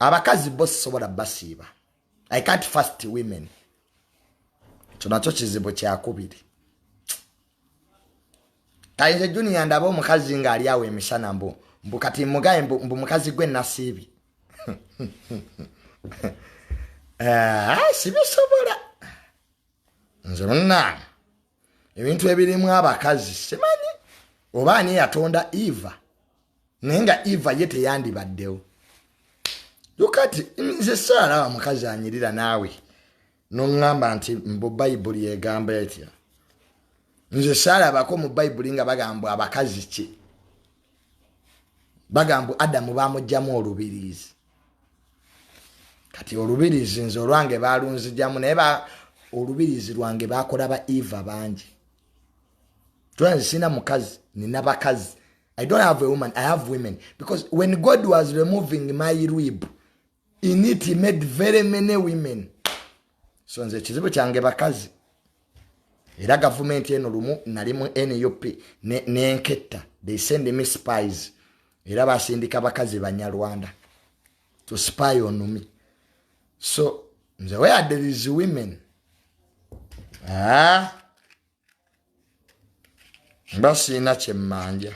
abakazi boss sobola basiba. I can't fast women. Tunacho kizibu kyakubiri. Kayinze junior ndabo omukazi nga ali awe emisana mbu kati mugaye mbu mukazi gwe nasibi. Sibisobola. Nze munna. Ebintu ebirimu abakazi simanyi. Oba ani yatonda Eva. Nenga Eva yete yandibaddewo. Lukati nze sala omukazi anyirira nawe. Nongamba nti mbu Bible yegamba etya. Nze sala bako mu Bible nga bagamba abakazi ki. Bagamba Adamu bamujjamu olubirizi. Kati olubirizi nze olwange balunzijamu naye olubirizi lwange bakola ba Eva bangi. Twanze sina mukazi nina bakazi. I don't have a woman, I have women. Because when God was removing my rib, in it he made very many women. So nze kizibu kyange bakazi. Era government eno lumu nalimu NUP nenketta. They send me spies. Era basindika bakazi banyarwanda to spy on me. So nze where there is women. Basi ina chemmanja.